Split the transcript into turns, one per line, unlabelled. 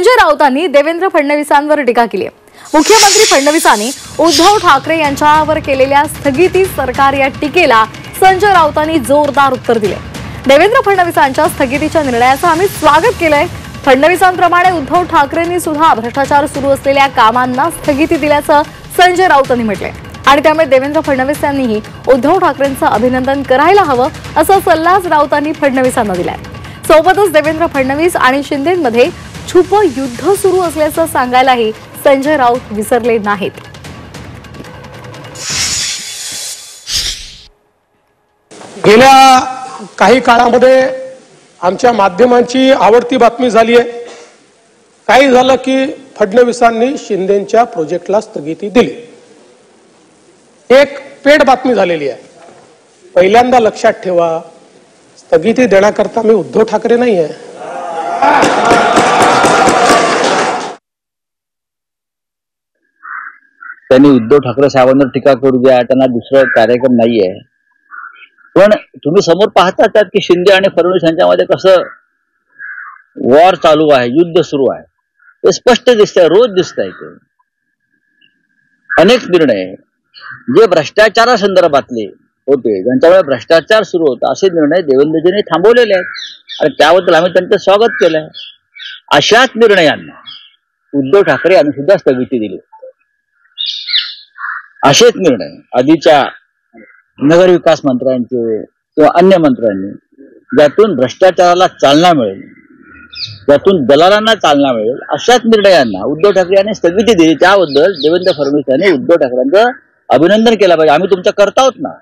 संजय राऊतांनी देवेंद्र फडणवीसांवर टीका केली आहे। मुख्यमंत्री फडणवीसांनी उद्धव ठाकरे यांच्यावर केलेल्या स्थगिती सरकार या टीकेला संजय राऊतांनी जोरदार उत्तर दिले। देवेंद्र फडणवीसांच्या स्थगितीच्या निर्णयाचं आम्ही स्वागत केलंय। फडणवीसांप्रमाणे उद्धव ठाकरेंनी सुद्धा भ्रष्टाचार सुरू असलेल्या कामांना स्थगिती दिल्याचं संजय राऊतांनी म्हटलंय आणि त्यामुळे देवेंद्र फडणवीस यांनीही उद्धव ठाकरेंचं अभिनंदन करायला हवं असा सल्लाच राऊतांनी फडणवीसांना दिलाय। सोबतच देवेंद्र फडणवीस आणि शिंदेंमध्ये छुप युद्ध सुरू असल्याचं सांगायलाही संजय राऊत विसरले नाहीत।
गेल्या काही काळामध्ये आमच्या माध्यमांची आवडती बातमी झाली आहे। काही झालं की फडणवीसांनी शिंदेंच्या प्रोजेक्टला स्थगिती दिली। एक पेड बातमी झालेली आहे। पहिल्यांदा लक्षात ठेवा, स्थगिती देण्याकरता मी उद्धव ठाकरे नाही आहे।
त्यांनी उद्धव ठाकरे साहेबांवर टीका करू द्या, त्यांना दुसरा कार्यक्रम नाहीये। पण तुम्ही समोर पाहता की शिंदे आणि फडणवीस यांच्यामध्ये कसं वॉर चालू आहे, युद्ध सुरू आहे, ते स्पष्ट दिसतंय, रोज दिसतंय। अनेक निर्णय जे भ्रष्टाचारासंदर्भातले होते, ज्यांच्यामुळे भ्रष्टाचार सुरू होता, असे निर्णय देवेंद्रजींनी थांबवलेले आहेत आणि त्याबद्दल आम्ही त्यांचं स्वागत केलंय। अशाच निर्णयांना उद्धव ठाकरे यांनी सुद्धा स्थगिती दिली। असेच निर्णय आधीच्या नगरविकास मंत्र्यांचे किंवा अन्य मंत्र्यांनी, ज्यातून भ्रष्टाचाराला चालना मिळेल, ज्यातून दलालांना चालना मिळेल, अशाच निर्णयांना उद्धव ठाकरे यांनी स्थगिती दिली। त्याबद्दल देवेंद्र फडणवीस यांनी उद्धव ठाकरेंचं अभिनंदन केलं पाहिजे। आम्ही तुमच्या करता आहोत ना।